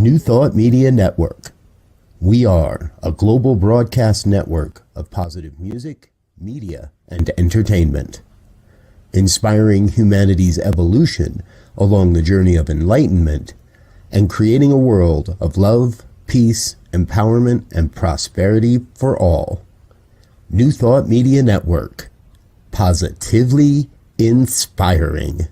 New Thought Media Network. We are a global broadcast network of positive music, media, and entertainment, inspiring humanity's evolution along the journey of enlightenment and creating a world of love, peace, empowerment, and prosperity for all. New Thought Media Network. Positively inspiring.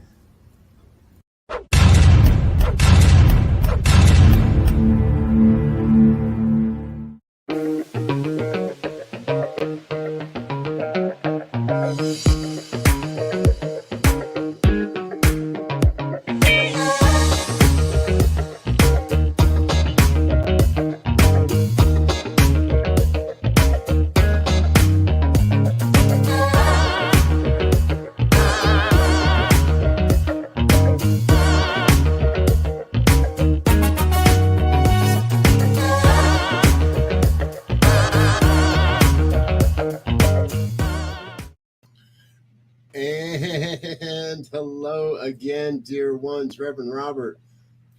And hello again, dear ones. Reverend Robert,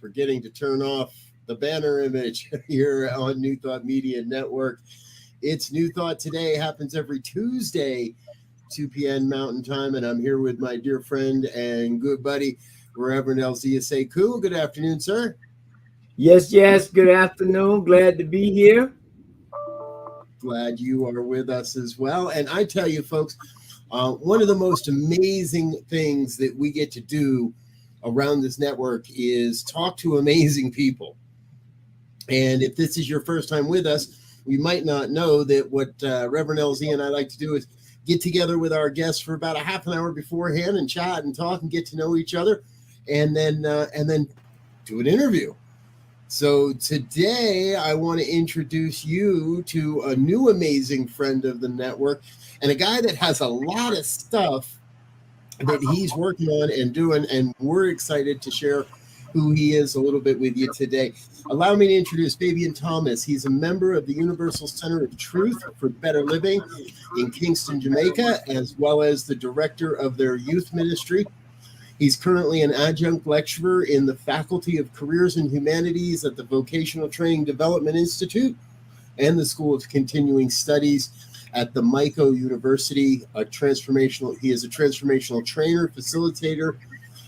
forgetting to turn off the banner image here on New Thought Media Network. It's New Thought Today, happens every Tuesday, 2 p.m. Mountain Time, and I'm here with my dear friend and good buddy, Reverend Sekou. Good afternoon, sir. Yes, good afternoon. Glad to be here. Glad you are with us as well. And I tell you, folks, one of the most amazing things that we get to do around this network is talk to amazing people. And if this is your first time with us, we might not know that what Reverend LZ and I like to do is get together with our guests for about a half an hour beforehand and chat and talk and get to know each other, and then do an interview. So today I want to introduce you to a new amazing friend of the network and a guy that has a lot of stuff that he's working on and doing, and we're excited to share who he is a little bit with you today. Allow me to introduce Fabian Thomas. He's a member of the Universal Center of Truth for Better Living in Kingston, Jamaica, as well as the director of their youth ministry. He's currently an adjunct lecturer in the Faculty of Careers and Humanities at the Vocational Training Development Institute and the School of Continuing Studies at the Maico University. He is a transformational trainer, facilitator,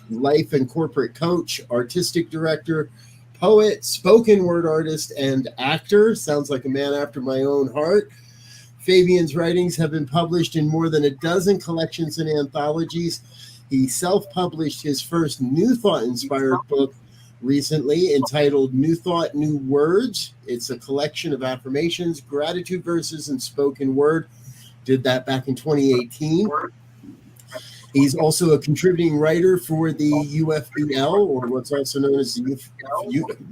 life and corporate coach, artistic director, poet, spoken word artist, and actor. Sounds like a man after my own heart. Fabian's writings have been published in more than a dozen collections and anthologies. He self-published his first New Thought-inspired book recently entitled New Thought, New Words. It's a collection of affirmations, gratitude verses, and spoken word. Did that back in 2018. He's also a contributing writer for the UFBL, or what's also known as the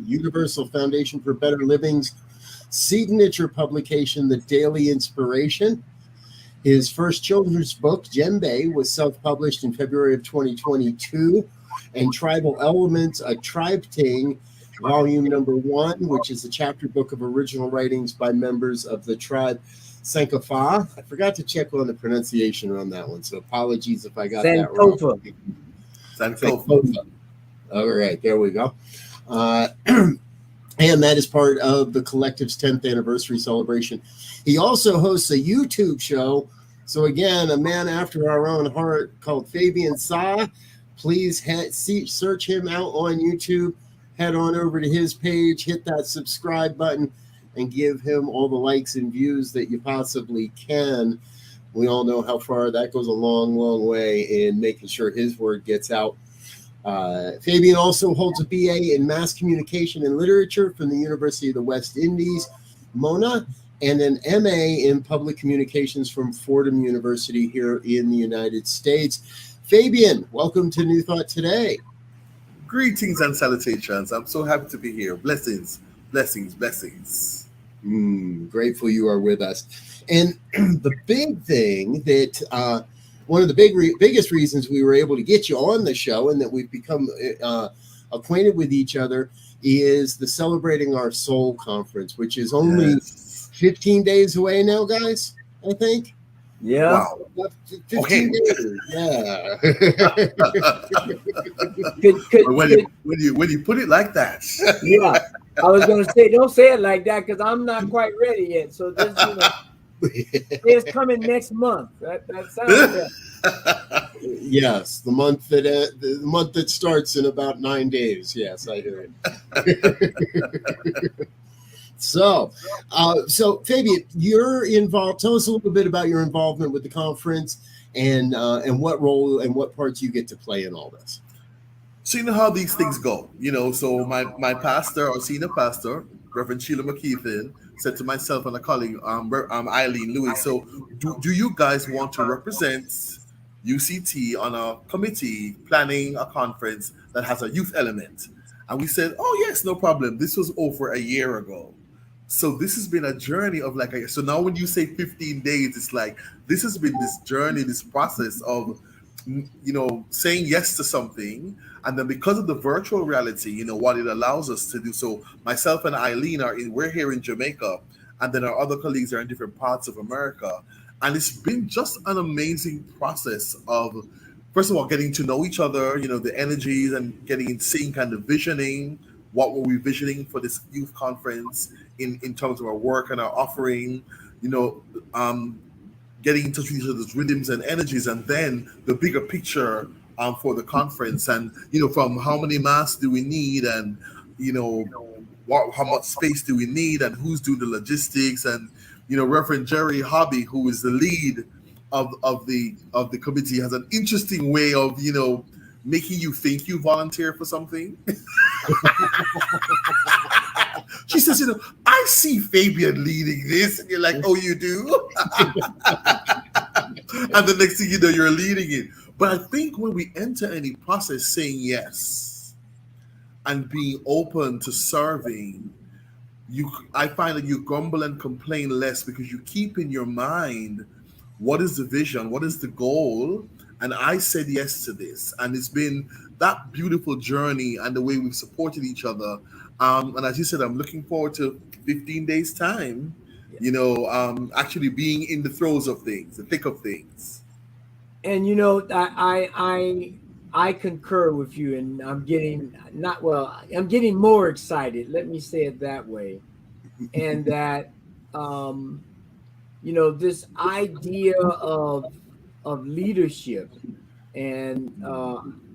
Universal Foundation for Better Living's signature publication, The Daily Inspiration. His first children's book, Djembe, was self-published in February of 2022, and Tribal Elements, a Tribe Ting, volume number 1, which is a chapter book of original writings by members of the tribe Sankofa. I forgot to check on the pronunciation on that one, so apologies if I got that wrong. Sankofa. All right, there we go. And that is part of the collective's 10th anniversary celebration. He also hosts a YouTube show. So again, a man after our own heart called Fabian Sa. Please search him out on YouTube. Head on over to his page, hit that subscribe button, and give him all the likes and views that you possibly can. We all know how far that goes a long, long way in making sure his word gets out. Fabian also holds a BA in Mass Communication and Literature from the University of the West Indies, Mona, and an MA in Public Communications from Fordham University here in the United States. Fabian, welcome to New Thought Today. Greetings and salutations. I'm so happy to be here. Blessings, blessings, blessings. Grateful you are with us. And the big thing that one of the biggest reasons we were able to get you on the show and that we've become acquainted with each other is the Celebrating Our Soul conference, which is only 15 days away now, guys, I think. Yeah. Wow. 15 days. Yeah. But when you put it like that, Yeah. I was gonna say, don't say it like that because I'm not quite ready yet. So this, it's coming next month. That sounds better. Yes, the month that starts in about 9 days. Yes, I hear it. So Fabian, you're involved. Tell us a little bit about your involvement with the conference and what role and what parts you get to play in all this. So you know how these things go, So my pastor, our senior pastor, Reverend Sheila McKeithen, said to myself and a colleague, Eileen Lewis. So do you guys want to represent UCT on a committee planning a conference that has a youth element? And we said, oh yes, no problem. This was over a year ago. So this has been a journey of so now when you say 15 days, it's like this has been this journey, this process of saying yes to something, and then because of the virtual reality, what it allows us to do. So myself and Eileen we're here in Jamaica, and then our other colleagues are in different parts of America, and it's been just an amazing process of, first of all, getting to know each other, the energies, and seeing kind of visioning what were we visioning for this youth conference in terms of our work and our offering, getting in touch with each other's rhythms and energies, and then the bigger picture for the conference, and from how many masks do we need, and how much space do we need, and who's doing the logistics, and Reverend Jerry Hobby, who is the lead of the committee, has an interesting way of making you think you volunteer for something. She says, I see Fabian leading this, and you're like, oh, you do? And the next thing you know, you're leading it. But I think when we enter any process saying yes and being open to serving, I find that you grumble and complain less because you keep in your mind, what is the vision? What is the goal? And I said yes to this. And it's been that beautiful journey and the way we've supported each other. And as you said, I'm looking forward to 15 days time, actually being in the throes of things, the thick of things. And I concur with you, and I'm getting more excited. Let me say it that way. And that this idea of leadership and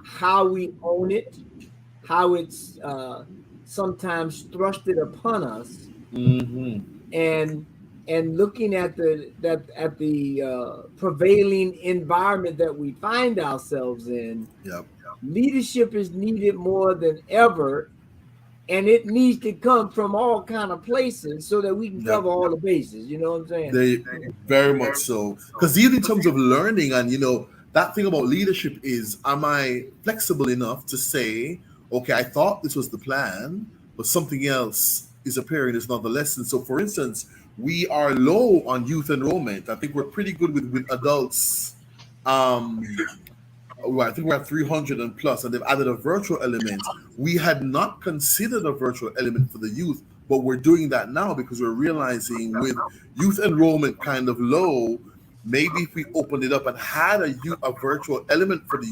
how we own it, how it's sometimes thrusted upon us, and looking at the prevailing environment that we find ourselves in. Yep. Leadership is needed more than ever, and it needs to come from all kind of places so that we can cover all the bases. You know what I'm saying? They very much so. Because even in terms of learning, and that thing about leadership is, am I flexible enough to say, okay, I thought this was the plan, but something else is appearing as another lesson. So for instance, we are low on youth enrollment. I think we're pretty good with adults. I think we're at 300 and plus, and they've added a virtual element. We had not considered a virtual element for the youth, but we're doing that now because we're realizing with youth enrollment kind of low, maybe if we opened it up and had a virtual element for the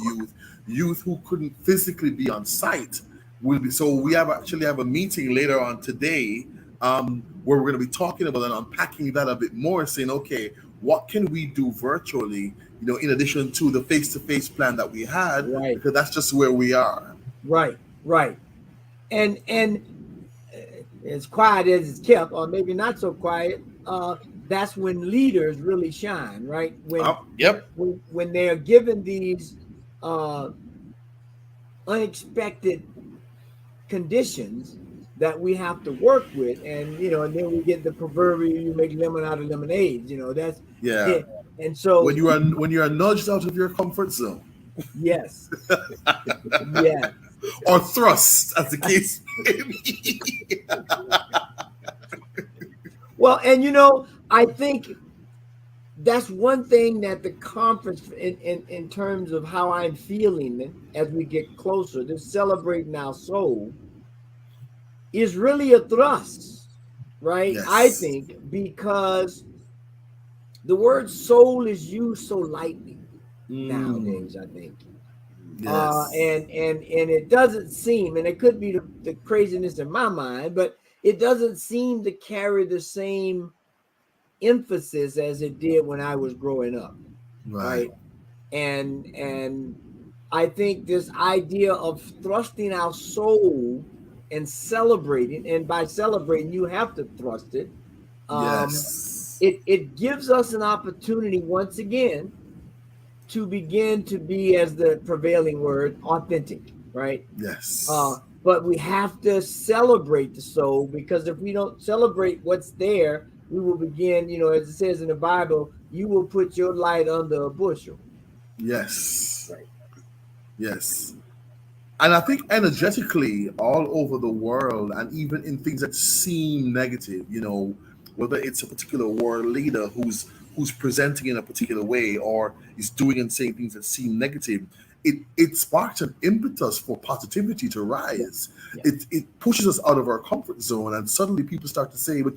youth who couldn't physically be on site will be. So we actually have a meeting later on today where we're going to be talking about and unpacking that a bit more, saying, okay, what can we do virtually, in addition to the face-to-face plan that we had, right? Because that's just where we are. Right. And as quiet as it's kept, or maybe not so quiet, that's when leaders really shine, right? When they are given these unexpected conditions that we have to work with, and and then we get the proverbial, you make lemon out of lemonade. That's it. And so when you are nudged out of your comfort zone, yes, or thrust, as the case may be. Well, and I think that's one thing that the conference, in terms of how I'm feeling as we get closer to celebrating our soul, is really a thrust, right? Yes. I think because the word soul is used so lightly Mm. nowadays, I think. Yes. And it doesn't seem, and it could be the craziness in my mind, but it doesn't seem to carry the same emphasis as it did when I was growing up, right? And I think this idea of thrusting our soul and celebrating, and by celebrating, you have to thrust it. Yes. It gives us an opportunity once again to begin to be, as the prevailing word, authentic, right? Yes. But we have to celebrate the soul, because if we don't celebrate what's there, we will begin, as it says in the Bible, you will put your light under a bushel. Yes. Right. Yes. And I think energetically all over the world, and even in things that seem negative, whether it's a particular world leader who's presenting in a particular way, or is doing and saying things that seem negative, it sparks an impetus for positivity to rise. Yeah. It pushes us out of our comfort zone, and suddenly people start to say, but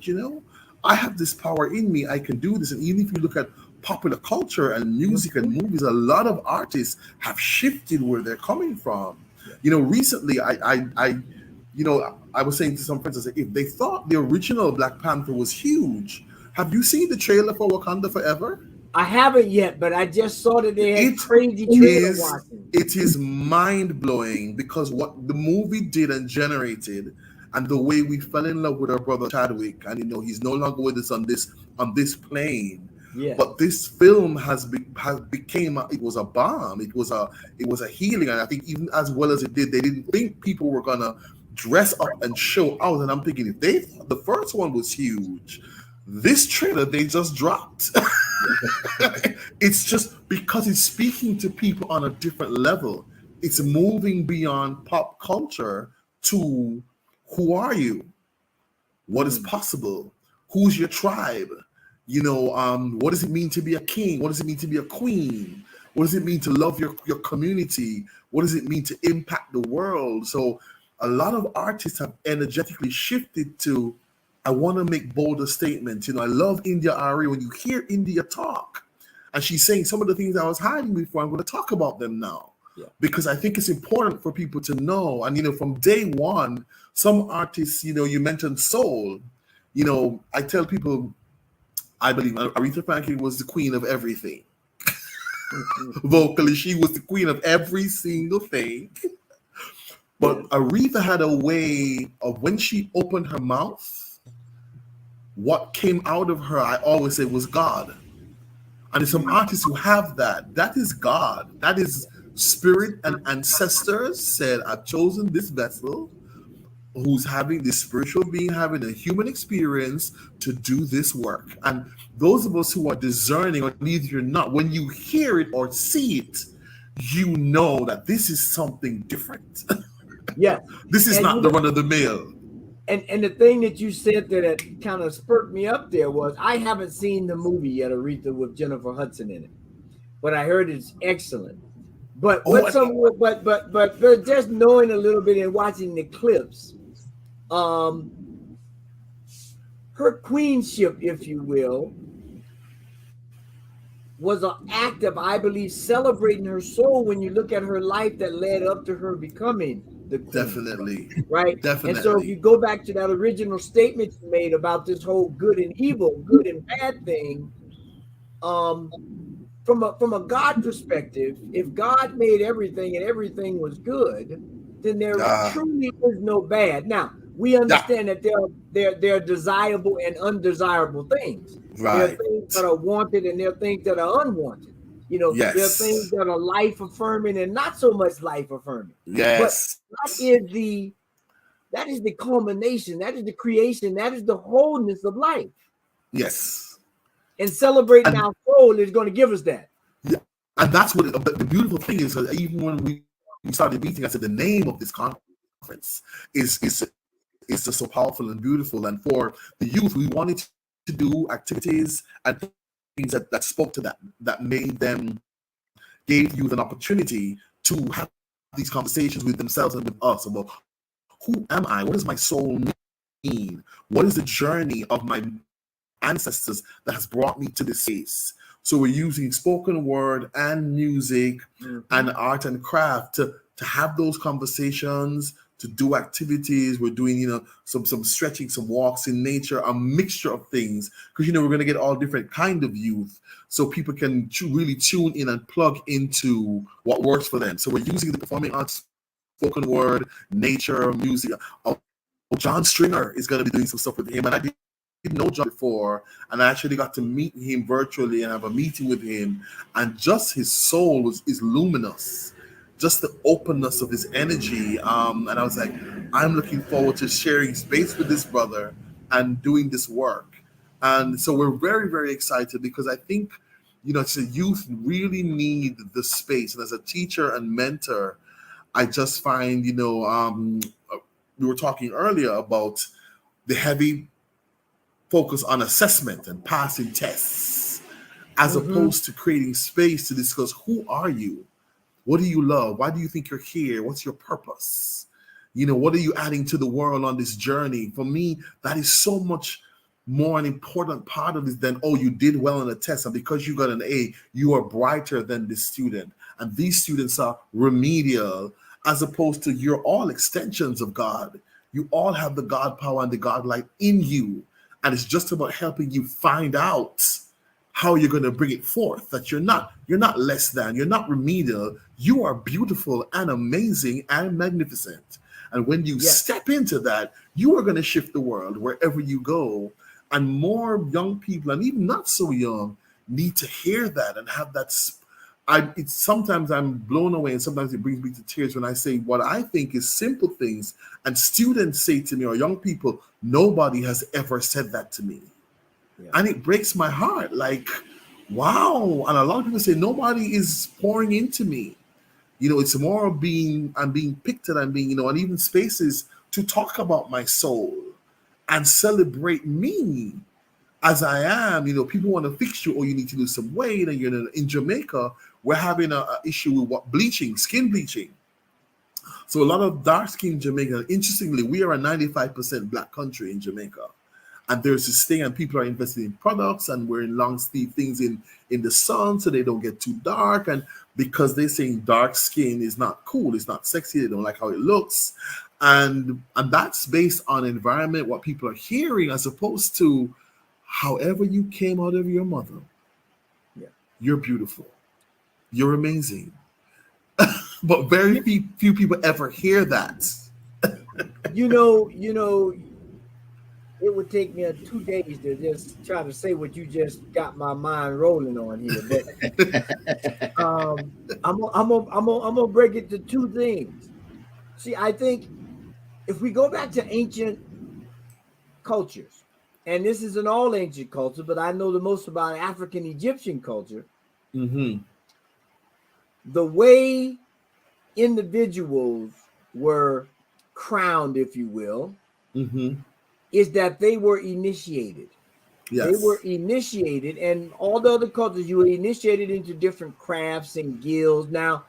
I have this power in me, I can do this. And even if you look at popular culture and music and movies, a lot of artists have shifted where they're coming from. Recently I was saying to some friends, I said, if they thought the original Black Panther was huge, have you seen the trailer for Wakanda Forever? I haven't yet, but I just saw that they had crazy trailer watching. It is mind blowing, because what the movie did and generated, and the way we fell in love with our brother Chadwick, and he's no longer with us on this plane. Yeah. But this film it was a bomb. It was a healing, and I think even as well as it did, they didn't think people were gonna dress up and show out. And I'm thinking, if they thought the first one was huge, this trailer they just dropped. It's just because it's speaking to people on a different level. It's moving beyond pop culture to who are you? What is possible? Who's your tribe? What does it mean to be a king? What does it mean to be a queen? What does it mean to love your community? What does it mean to impact the world? So a lot of artists have energetically shifted to, I want to make bolder statements. I love India Ari. When you hear India talk, and she's saying some of the things I was hiding before, I'm going to talk about them now. Yeah. Because I think it's important for people to know. And, from day one, some artists, you mentioned soul. I tell people, I believe Aretha Franklin was the queen of everything. Vocally, she was the queen of every single thing. But Aretha had a way of, when she opened her mouth, what came out of her, I always say, was God. And there's some artists who have that. That is God. That is spirit and ancestors said, I've chosen this vessel who's having this spiritual being, having a human experience to do this work. And those of us who are discerning, or neither you're not, when you hear it or see it, you know that this is something different. Yeah. This is not the run of the mill. And the thing that you said that kind of spurred me up there was, I haven't seen the movie yet, Aretha, with Jennifer Hudson in it, but I heard it's excellent. But but just knowing a little bit and watching the clips, her queenship, if you will, was an act of, I believe, celebrating her soul when you look at her life that led up to her becoming the queen. Definitely. Right? Definitely. And so if you go back to that original statement you made about this whole good and evil, good and bad thing, from a God perspective, if God made everything and everything was good, then there truly is no bad. Now, we understand that there are desirable and undesirable things. Right. There are things that are wanted and there are things that are unwanted. There are things that are life affirming and not so much life affirming. Yes. But that is the culmination, that is the creation, that is the wholeness of life. Yes. And celebrating our soul is going to give us that. Yeah. And that's what the beautiful thing is. Even when we started meeting, I said the name of this conference is just so powerful and beautiful. And for the youth, we wanted to do activities and things that spoke to that made them, gave youth an opportunity to have these conversations with themselves and with us about, who am I? What does my soul mean? What is the journey of my ancestors that has brought me to this space. So we're using spoken word and music and art and craft to have those conversations, to do activities. We're doing, some stretching, some walks in nature, a mixture of things, because we're going to get all different kind of youth, so people can really tune in and plug into what works for them. So we're using the performing arts, spoken word, nature, music. John Stringer is going to be doing some stuff with him, and I didn't know John before, and I actually got to meet him virtually and have a meeting with him, and just his soul is luminous, just the openness of his energy, and I was like, I'm looking forward to sharing space with this brother and doing this work. And so we're very, very excited, because I think the youth really need the space, and as a teacher and mentor, I just find we were talking earlier about the heavy focus on assessment and passing tests, as opposed to creating space to discuss, who are you? What do you love? Why do you think you're here? What's your purpose? What are you adding to the world on this journey? For me, that is so much more an important part of this than, oh, you did well on a test, and because you got an A, you are brighter than this student. And these students are remedial, as opposed to, you're all extensions of God. You all have the God power and the God light in you. And it's just about helping you find out how you're going to bring it forth, that you're not less than, you're not remedial, you are beautiful and amazing and magnificent. And when you step into that, you are going to shift the world wherever you go. And more young people, and even not so young, need to hear that and have that. Sometimes I'm blown away, and sometimes it brings me to tears when I say what I think is simple things, and students say to me, or young people, nobody has ever said that to me. Yeah. And it breaks my heart. Like, wow. And a lot of people say, nobody is pouring into me. It's more of I'm being picked at, and being, and even spaces to talk about my soul and celebrate me as I am. People want to fix you, or you need to lose some weight. And in Jamaica, we're having an issue with skin bleaching. So a lot of dark-skinned Jamaicans, interestingly, we are a 95% black country in Jamaica. And there's this thing, and people are investing in products and wearing long sleeve things in the sun so they don't get too dark. And because they're saying dark skin is not cool, it's not sexy, they don't like how it looks. And that's based on environment, what people are hearing, as opposed to however you came out of your mother. Yeah. You're beautiful. You're amazing. But very few people ever hear that. It would take me 2 days to just try to say what you just got my mind rolling on here. But I'm gonna break it to two things. See, I think if we go back to ancient cultures, and this isn't all ancient culture, but I know the most about African Egyptian culture. The way individuals were crowned, if you will, is that they were initiated. Yes. They were initiated, and all the other cultures, you were initiated into different crafts and guilds. Now,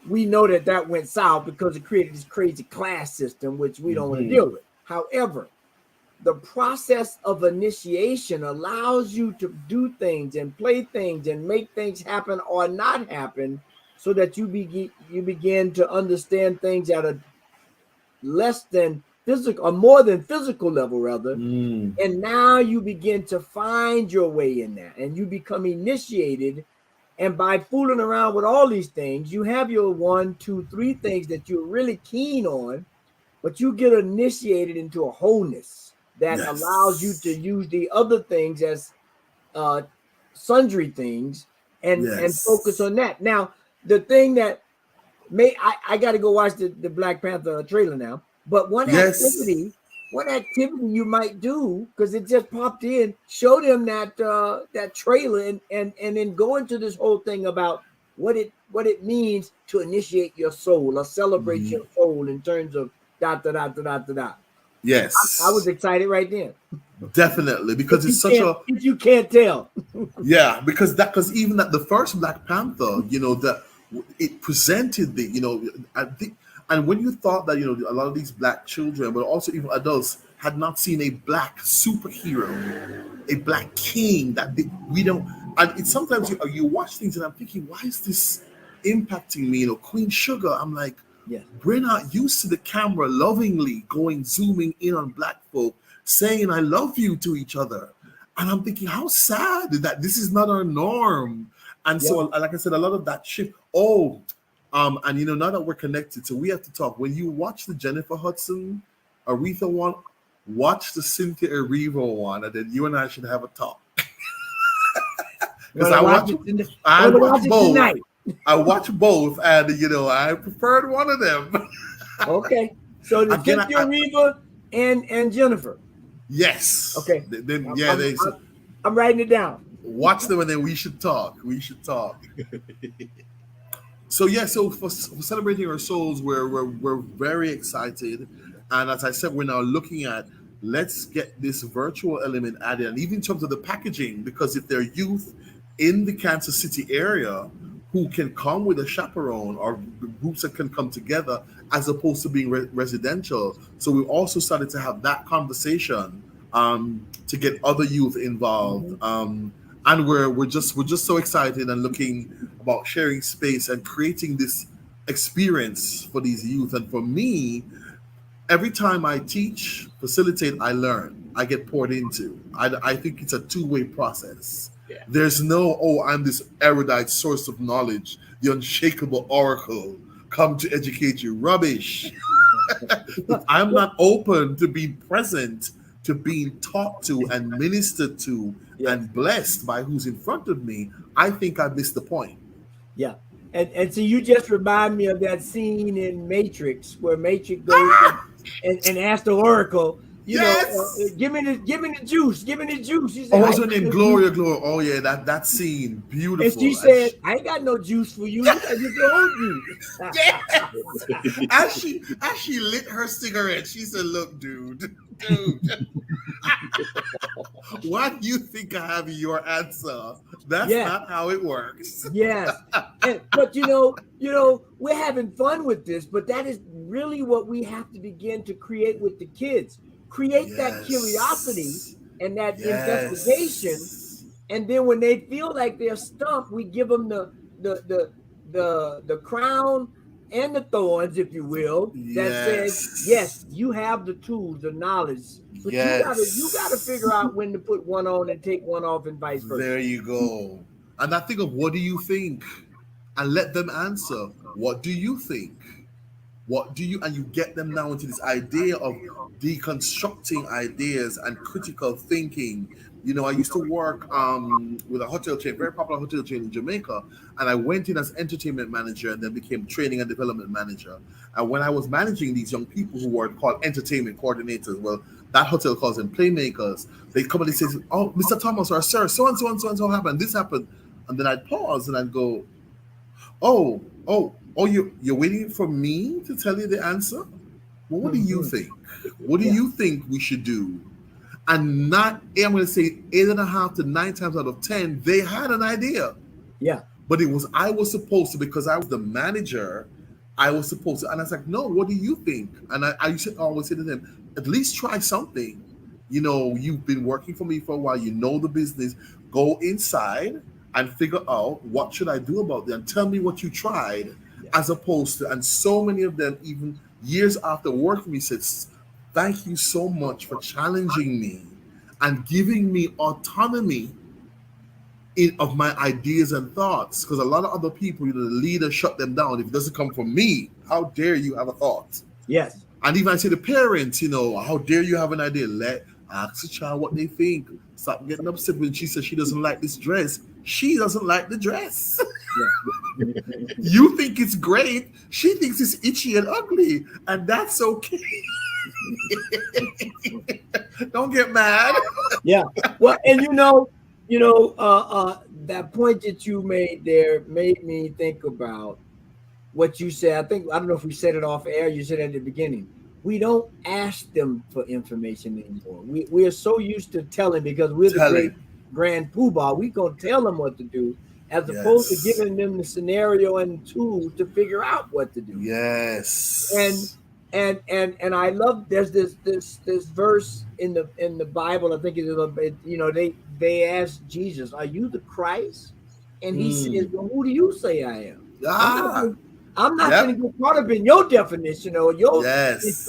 we know that went south because it created this crazy class system, which we don't want to deal with. However, the process of initiation allows you to do things and play things and make things happen or not happen, so that you begin to understand things at a less than physical, or more than physical level, rather. And now you begin to find your way in that, and you become initiated. And by fooling around with all these things, you have your 1, 2, 3 things that you're really keen on, but you get initiated into a wholeness that allows you to use the other things as sundry things and focus on that. Now, the thing that I got to go watch the Black Panther trailer now. But one activity you might do, because it just popped in, show them that trailer and then go into this whole thing about what it means to initiate your soul or celebrate your soul in terms of da. Yes, I was excited right then. Definitely, because if you can't tell. Yeah, because even at the first Black Panther, that it presented I think. And when you thought that, a lot of these black children, but also even adults, had not seen a black superhero, a black king we don't. And it's sometimes you watch things and I'm thinking, why is this impacting me? Queen Sugar. I'm like, Yes. we're not used to the camera lovingly zooming in on black folk, saying "I love you" to each other. And I'm thinking, how sad that this is not our norm. And so, like I said, a lot of that shift. And now that we're connected, so we have to talk. When you watch the Jennifer Hudson, Aretha one, watch the Cynthia Erivo one, and then you and I should have a talk. Because I watch both. Tonight. I watch both, and I preferred one of them. Okay, so the Cynthia Erivo and Jennifer. Yes. Okay. I'm writing it down. Watch them, and then we should talk. So for celebrating our souls, we're very excited, and as I said, we're now looking at let's get this virtual element added, and even in terms of the packaging, because if there are youth in the Kansas City area who can come with a chaperone or groups that can come together as opposed to being residential. So we also started to have that conversation to get other youth involved. And we're just so excited and looking about sharing space and creating this experience for these youth. And for me, every time I teach, facilitate, I learn, I get poured into. I think it's a two-way process. Yeah. There's no, I'm this erudite source of knowledge, the unshakable oracle, come to educate you. Rubbish. I'm not open to being present, to being taught to and ministered to and blessed by who's in front of me. I think I missed the point. Yeah. And so you just remind me of that scene in Matrix where Matrix goes and asks the oracle, give me the juice. She said, also named Gloria. Oh yeah, that scene, beautiful. And she said, I ain't got no juice for you. I just told you. Yes. As she lit her cigarette, she said, "Look, dude. Why do you think I have your answer? That's not how it works." Yes. But we're having fun with this, but that is really what we have to begin to create with the kids. Create that curiosity and that investigation, and then when they feel like they're stumped, we give them the crown and the thorns, if you will, that says, yes, you have the tools, the knowledge, but you gotta figure out when to put one on and take one off, and vice versa. There you go. And I think of, what do you think? And let them answer. What do you think? And you get them now into this idea of deconstructing ideas and critical thinking. I used to work with a hotel chain, very popular hotel chain in Jamaica, and I went in as entertainment manager and then became training and development manager. And when I was managing these young people who were called entertainment coordinators, well, that hotel calls them playmakers. They come and they say, "Oh, Mr. Thomas or Sir, so and so and so and so happened. This happened," and then I'd pause and I'd go, "Oh, you're waiting for me to tell you the answer? Well, what do you think? What do you think we should do?" And I'm going to say 8.5 to 9 times out of 10, they had an idea. Yeah. But I was supposed to, because I was the manager, I was supposed to. And I was like, "No, what do you think?" And I used to always say to them, "At least try something. You've been working for me for a while. You know the business. Go inside and figure out, what should I do about it? And tell me what you tried." As opposed to, and so many of them, even years after working with me, said, "Thank you so much for challenging me and giving me autonomy of my ideas and thoughts." Because a lot of other people, the leader shut them down. If it doesn't come from me, how dare you have a thought? Yes. And even I say to parents, how dare you have an idea? Ask the child what they think. Stop getting upset when she says she doesn't like this dress. She doesn't like the dress. You think it's great. She thinks it's itchy and ugly, and that's okay. Don't get mad. Yeah. Well, and that point that you made there made me think about what you said. I don't know if we said it off air. You said at the beginning, we don't ask them for information anymore. We are so used to telling, because we're the great grand poobah. We're going to tell them what to do, as opposed to giving them the scenario and tools to figure out what to do. Yes. and I love there's this verse in the Bible. I think they asked Jesus, "Are you the Christ?" And he says, "Well, who do you say I am?" Ah, I'm not yep. going to get caught up in your definition or your Yes.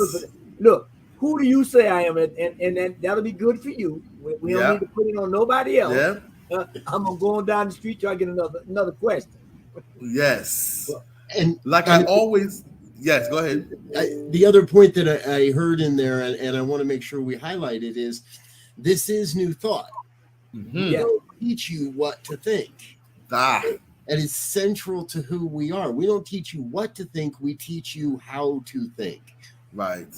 look. Who do you say I am? And that'll be good for you. We don't Yeah. need to put it on nobody else. Yeah. I'm gonna go on down the street till I get another question. Yes. And Like I always. Yes. Go ahead. the other point that I heard in there, and I want to make sure we highlight it, is this is new thought. We don't teach you what to think. Ah. And it's central to who we are. We don't teach you what to think. We teach you how to think. Right.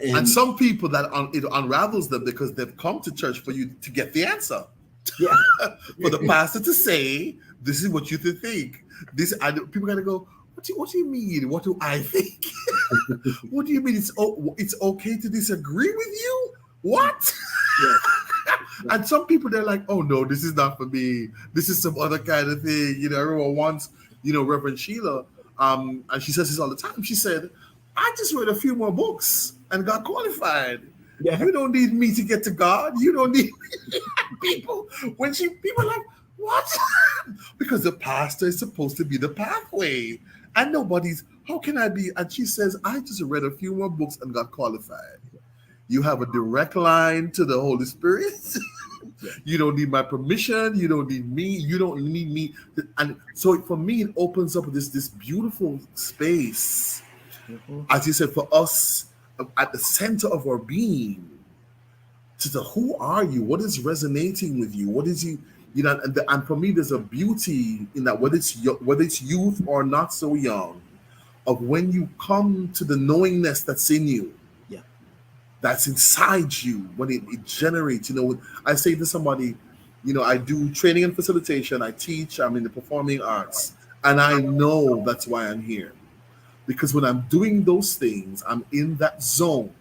And some people it unravels them because they've come to church for you to get the answer. Yeah. For the pastor to say, this is what you think. People gotta go, what do you mean? What do I think? What do you mean? It's okay to disagree with you? What? Yeah. And some people, they're like, oh no, this is not for me. This is some other kind of thing. Everyone wants, Reverend Sheila. And she says this all the time. She said, I just read a few more books and got qualified. Yeah. You don't need me to get to God. You don't need people. People are like, what? Because the pastor is supposed to be the pathway. And how can I be? And she says, I just read a few more books and got qualified. You have a direct line to the Holy Spirit. You don't need my permission. You don't need me. You don't need me. And so for me, it opens up this beautiful space. As you said, for us at the center of our being, who are you? What is resonating with you? What is you? And for me, there's a beauty in that, whether it's youth or not so young, of when you come to the knowingness that's in you, that's inside you, when it generates. I say to somebody, I do training and facilitation. I teach. I'm in the performing arts, and I know that's why I'm here. Because when I'm doing those things, I'm in that zone.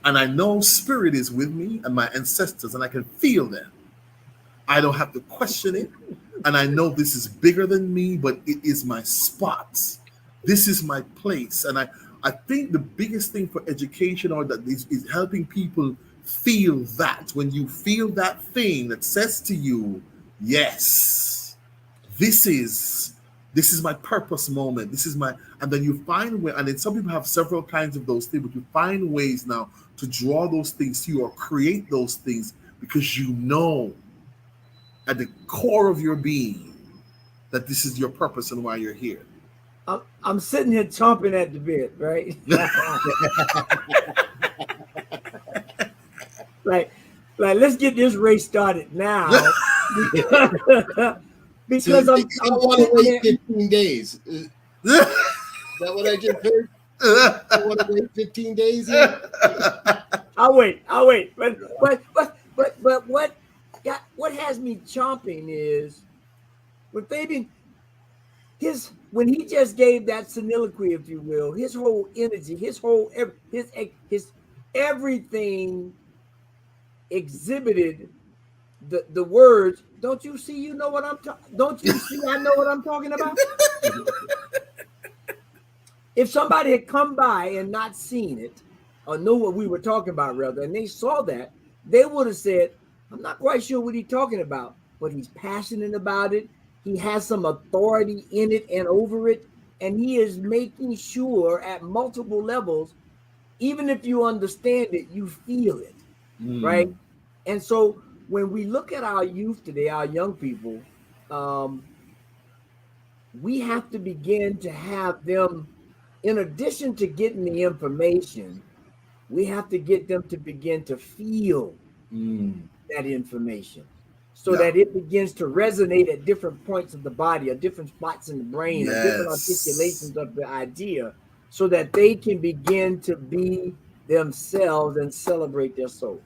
And I know spirit is with me and my ancestors, and I can feel them. I don't have to question it. And I know this is bigger than me, but it is my spot. This is my place. And I think the biggest thing for education is helping people feel that. When you feel that thing that says to you, yes, this is my purpose moment. And then you find and then some people have several kinds of those things, but you find ways now to draw those things to you or create those things because you know at the core of your being that this is your purpose and why you're here. I'm sitting here chomping at the bit, right? like, let's get this race started now. Because I don't want to wait 15 days. Is that what I just heard? I want to wait 15 days here? I'll wait. But what has me chomping is when Fabian, when he just gave that soliloquy, if you will, his whole energy, his everything exhibited the words. Don't you see? You know what I'm talking. Don't you see? I know what I'm talking about. If somebody had come by and not seen it, or know what we were talking about, rather, and they saw that, they would have said, "I'm not quite sure what he's talking about, but he's passionate about it. He has some authority in it and over it, and he is making sure at multiple levels, even if you understand it, you feel it, right?" And so when we look at our youth today, our young people, we have to begin to have them, in addition to getting the information, we have to get them to begin to feel that information so that it begins to resonate at different points of the body, or different spots in the brain, or different articulations of the idea, so that they can begin to be themselves and celebrate their soul.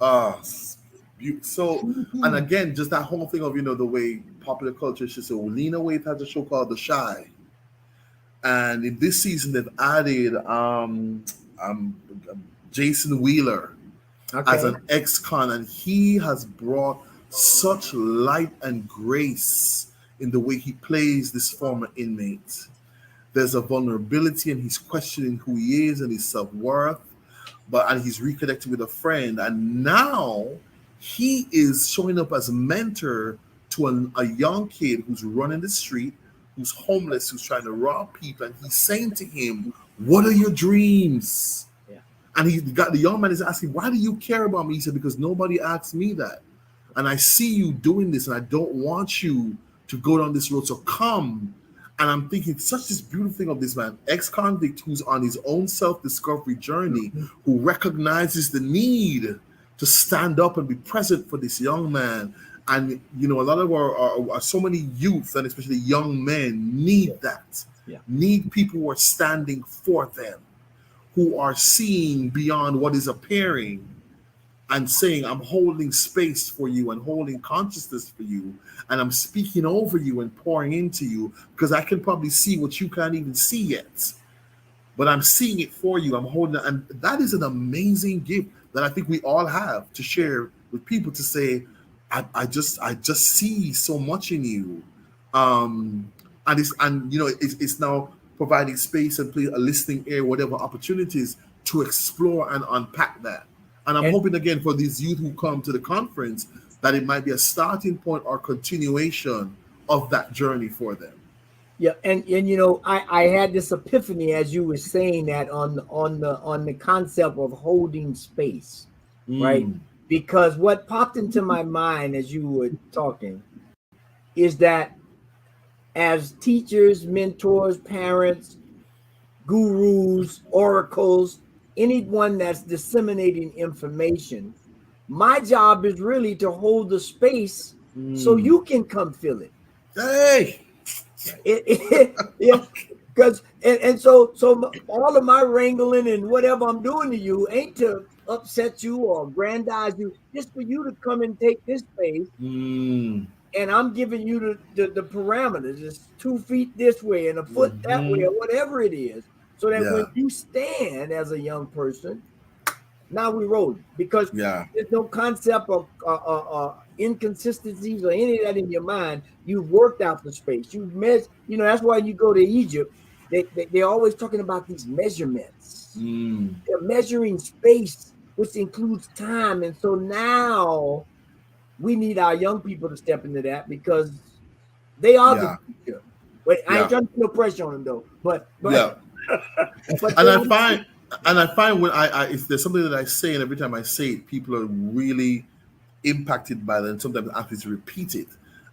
And again, just that whole thing of, the way popular culture should say, Lena Waithe has a show called The Shy. And in this season, they've added Jason Wheeler as an ex-con, and he has brought such light and grace in the way he plays this former inmate there's a vulnerability, and he's questioning who he is and his self-worth, and he's reconnecting with a friend, and now he is showing up as a mentor to a young kid who's running the street, who's homeless, who's trying to rob people, and he's saying to him, what are your dreams? Yeah. And the young man is asking, why do you care about me? He said, because nobody asked me that, and I see you doing this, and I don't want you to go down this road, so come. And I'm thinking such this beautiful thing of this man, ex-convict who's on his own self-discovery journey, who recognizes the need to stand up and be present for this young man. And, you know, a lot of our so many youth, and especially young men, need that. Yeah. Need people who are standing for them, who are seeing beyond what is appearing and saying, I'm holding space for you and holding consciousness for you, and I'm speaking over you and pouring into you, because I can probably see what you can't even see yet, but I'm seeing it for you. I'm holding it, and that is an amazing gift that I think we all have to share with people, to say, I just see so much in you, and it's now providing space and a listening ear, whatever opportunities to explore and unpack that. And I'm hoping, again, for these youth who come to the conference, that it might be a starting point or continuation of that journey for them. Yeah, and you know, I had this epiphany as you were saying that on the concept of holding space, right? Because what popped into my mind as you were talking is that as teachers, mentors, parents, gurus, oracles, anyone that's disseminating information, my job is really to hold the space so you can come feel it. Hey, Yeah, because so all of my wrangling and whatever I'm doing to you ain't to upset you or aggrandize you, just for you to come and take this space. And I'm giving you the parameters. It's 2 feet this way and a foot that way, or whatever it is. So that when you stand as a young person, now we roll, because there's no concept of inconsistencies or any of that in your mind. You've worked out the space. You've measured. You know, that's why you go to Egypt. They're always talking about these measurements. They're measuring space, which includes time. And so now we need our young people to step into that, because they are the future. Wait, I ain't trying to put no pressure on them though. But And I find when if there's something that I say, and every time I say it, people are really impacted by that, and sometimes I have to repeat it.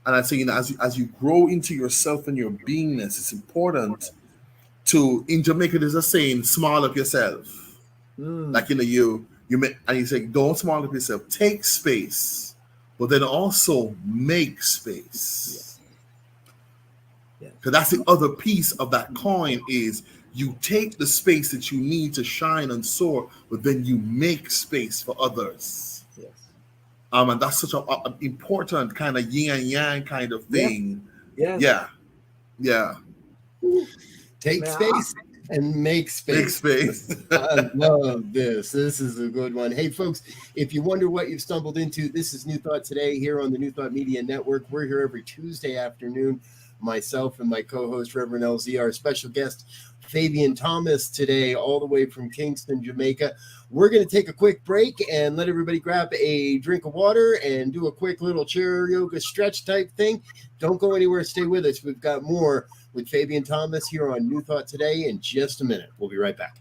And I say, you know, as you grow into yourself and your beingness, it's important to, in Jamaica, there's a saying, smile up yourself. Like, you know, you say, don't smile up yourself, take space, but then also make space. Because that's the other piece of that coin, is you take the space that you need to shine and soar, but then you make space for others. And that's such an important kind of yin and yang kind of thing. Yeah. Take space and make space. Make space. I love this. This is a good one. Hey, folks, if you wonder what you've stumbled into, this is New Thought Today here on the New Thought Media Network. We're here every Tuesday afternoon. Myself and my co-host, Reverend LZ, our special guest, Fabian Thomas, today, all the way from Kingston, Jamaica. We're going to take a quick break and let everybody grab a drink of water and do a quick little chair yoga stretch type thing. Don't go anywhere. Stay with us. We've got more with Fabian Thomas here on New Thought Today in just a minute. We'll be right back.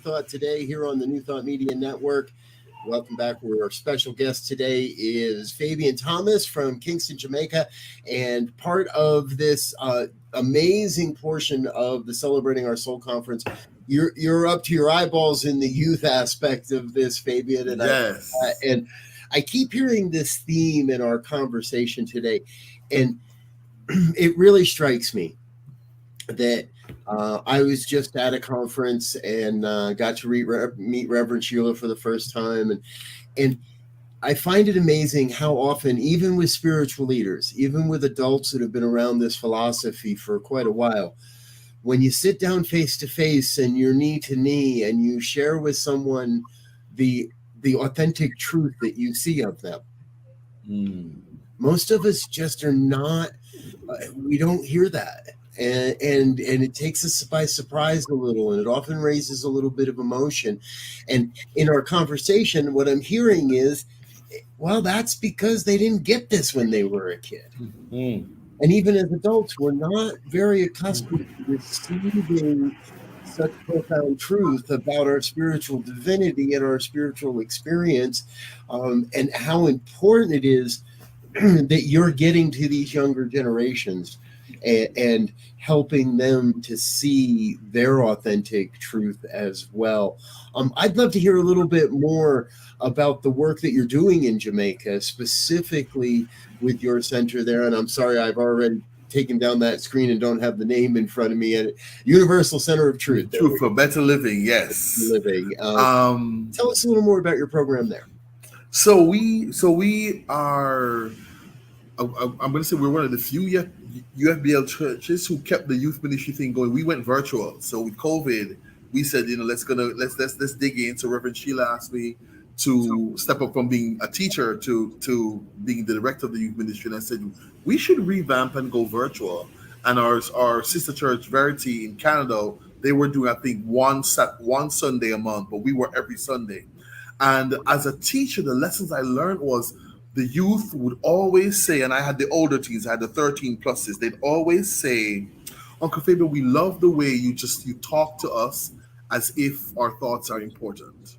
Thought today here on the New Thought Media Network. Welcome back. Our special guest today is Fabian Thomas from Kingston, Jamaica, and part of this amazing portion of the Celebrating Our Soul conference. You're up to your eyeballs in the youth aspect of this, Fabian, and yes. I keep hearing this theme in our conversation today, and it really strikes me that I was just at a conference and got to meet Reverend Sheila for the first time. And I find it amazing how often, even with spiritual leaders, even with adults that have been around this philosophy for quite a while, when you sit down face to face and you're knee to knee and you share with someone the authentic truth that you see of them, most of us just are not, we don't hear that. And it takes us by surprise a little, and it often raises a little bit of emotion. And in our conversation, what I'm hearing is, well, that's because they didn't get this when they were a kid. And even as adults, we're not very accustomed to receiving such profound truth about our spiritual divinity and our spiritual experience, and how important it is that you're getting to these younger generations and helping them to see their authentic truth as well. I'd love to hear a little bit more about the work that you're doing in Jamaica, specifically with your center there. And I'm sorry, I've already taken down that screen and don't have the name in front of me. And Universal Center of Truth. Truth for Better Living, yes. Living. Tell us a little more about your program there. So we are, I'm going to say we're one of the few UFBL churches who kept the youth ministry thing going. We went virtual. So with COVID, we said, let's dig in. So Reverend Sheila asked me to step up from being a teacher to being the director of the youth ministry. And I said, we should revamp and go virtual. And our sister church, Verity in Canada, they were doing, I think, one Sunday a month, but we were every Sunday. And as a teacher, the lessons I learned was the youth would always say, and I had the older teens, I had the 13 pluses, they'd always say, Uncle Fabian, we love the way you talk to us as if our thoughts are important.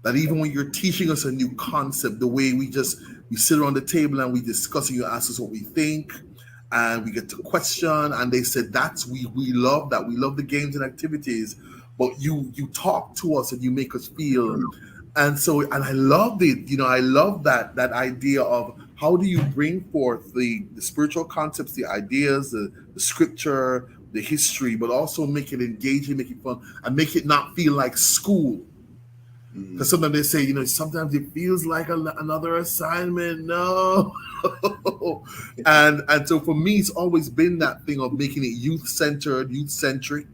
That even when you're teaching us a new concept, the way we sit around the table and we discuss and you ask us what we think and we get to question, and they said we love that. We love the games and activities, but you talk to us and you make us feel. And I loved it. I love that idea of how do you bring forth the spiritual concepts, the ideas, the scripture, the history, but also make it engaging, make it fun, and make it not feel like school. Because sometimes they say, sometimes it feels like another assignment. No. and so for me, it's always been that thing of making it youth-centered, youth-centric.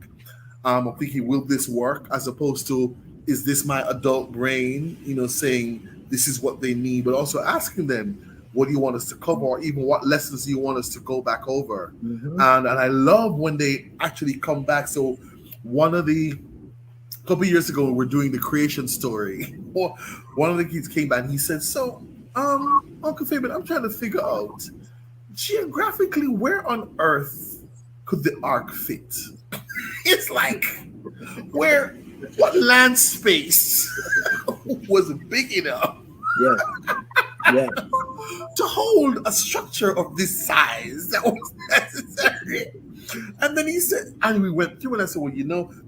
I'm thinking, will this work? As opposed to, is this my adult brain, saying this is what they need, but also asking them, what do you want us to cover, or even what lessons do you want us to go back over? And I love when they actually come back. So a couple of years ago, when we're doing the creation story, one of the kids came back and he said, so, Uncle Fabian, I'm trying to figure out, geographically, where on earth could the ark fit? It's like, what land space was big enough to hold a structure of this size that was necessary? And then he said, and we went through, and I said, well,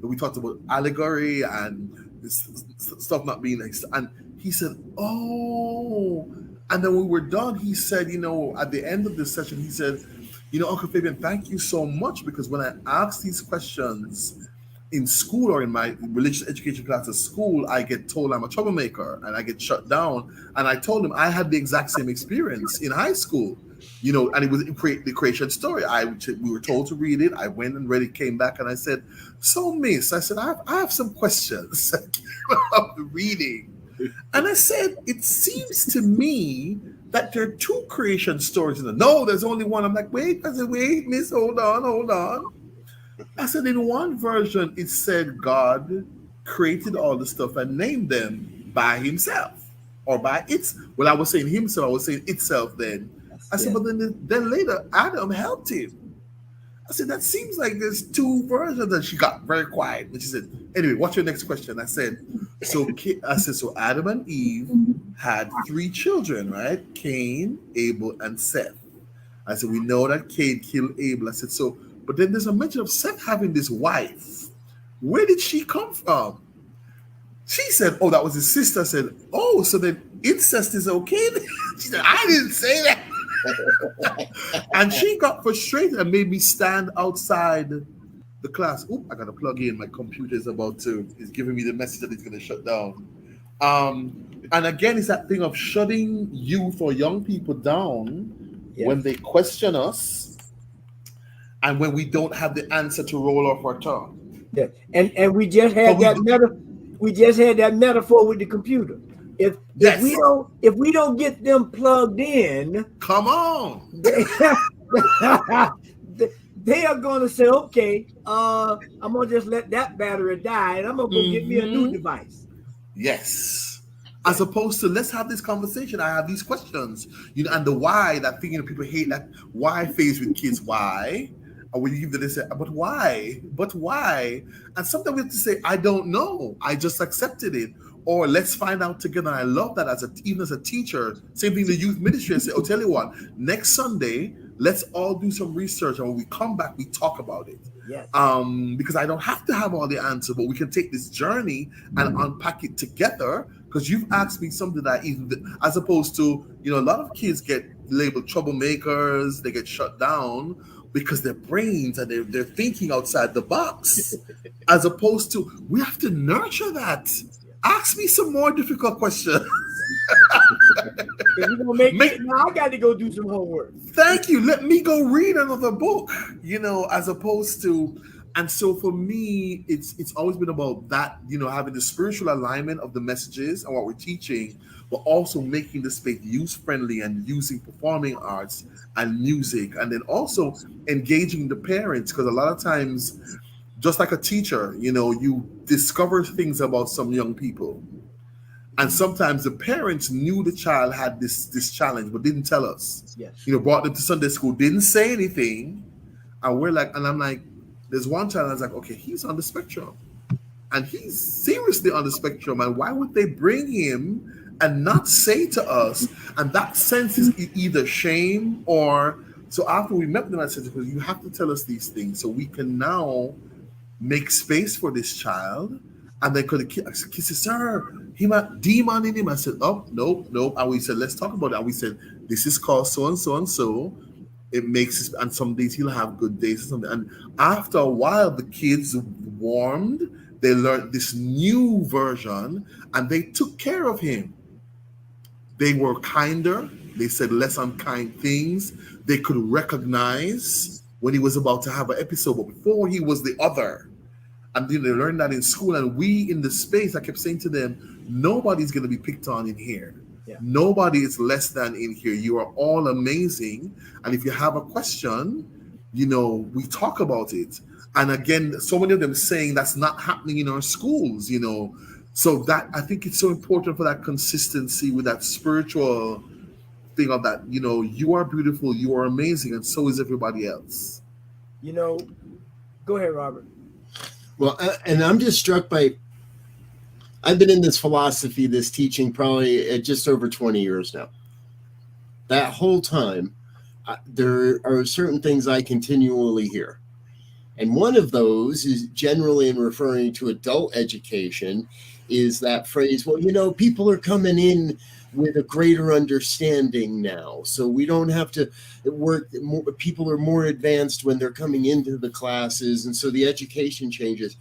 we talked about allegory and this stuff not being like, and he said, oh, and then when we were done, he said, at the end of this session, he said, Uncle Fabian, thank you so much, because when I ask these questions in school or in my religious education class at school, I get told I'm a troublemaker and I get shut down. And I told him I had the exact same experience in high school, and it was the creation story. We were told to read it. I went and read it, came back, and I said, so miss, I said, I have some questions about the reading. And I said, it seems to me that there are two creation stories. No, there's only one. I'm like, wait. I said, wait, miss, hold on. I said, in one version, it said God created all the stuff and named them by himself or by its. Well, I was saying himself, I was saying itself then. I said, but then later, Adam helped him. I said, that seems like there's two versions. And she got very quiet. And she said, anyway, what's your next question? I said, so Adam and Eve had 3 children, right? Cain, Abel, and Seth. I said, we know that Cain killed Abel. I said, so, but then there's a mention of Seth having this wife. Where did she come from? She said, oh, that was his sister. I said, oh, so then incest is okay? She said, I didn't say that. And she got frustrated and made me stand outside the class. Oop, I got to plug in. My computer is is giving me the message that it's going to shut down. And again, it's that thing of shutting youth or young people down when they question us and when we don't have the answer to roll off our tongue. Yeah, and we just had that metaphor with the computer. If we don't get them plugged in, come on, they are going to say, okay, I'm gonna just let that battery die, and I'm gonna go get me a new device. Yes. As opposed to let's have this conversation. I have these questions, and the why, that thing, people hate that why phase with kids. Why? Or when you give them, they say, but why? But why? And sometimes we have to say, I don't know. I just accepted it. Or let's find out together. And I love that even as a teacher, same thing in the youth ministry. I say, oh, tell you what, next Sunday, let's all do some research. And when we come back, we talk about it. Yes. Because I don't have to have all the answers, but we can take this journey and unpack it together. Because you've asked me something that as opposed to, a lot of kids get labeled troublemakers, they get shut down because their brains and they're thinking outside the box, as opposed to we have to nurture that. Ask me some more difficult questions. Now I got to go do some homework. Thank you. Let me go read another book, as opposed to. And so for me, it's always been about that, having the spiritual alignment of the messages and what we're teaching, but also making the space youth-friendly and using performing arts and music, and then also engaging the parents, because a lot of times, just like a teacher, you discover things about some young people. And sometimes the parents knew the child had this challenge, but didn't tell us. Yes. Brought them to Sunday school, didn't say anything. And I'm like, there's one child, I was like, okay, he's on the spectrum. And he's seriously on the spectrum. And why would they bring him and not say to us? And that sense is either shame or... So after we met them, I said, you have to tell us these things so we can now make space for this child. And then could the kid say, sir, he might demon in him. I said, oh, nope. And we said, let's talk about it. And we said, this is called so and so and so. It makes it, and some days he'll have good days or something. And after a while, the kids warmed. They learned this new version, and they took care of him. They were kinder. They said less unkind things. They could recognize when he was about to have an episode, but before he was the other. And then they learned that in school. And we in the space, I kept saying to them, nobody's going to be picked on in here. Yeah. Nobody is less than in here. You are all amazing. And if you have a question, we talk about it. And again, so many of them saying that's not happening in our schools, So that, I think it's so important for that consistency with that spiritual thing of that, you are beautiful, you are amazing, and so is everybody else. Go ahead, Robert. Well, and I'm just struck by, I've been in this philosophy, this teaching, probably just over 20 years now. That whole time, there are certain things I continually hear. And one of those is generally in referring to adult education is that phrase, well, people are coming in with a greater understanding now. So we don't have to work. People are more advanced when they're coming into the classes. And so the education changes.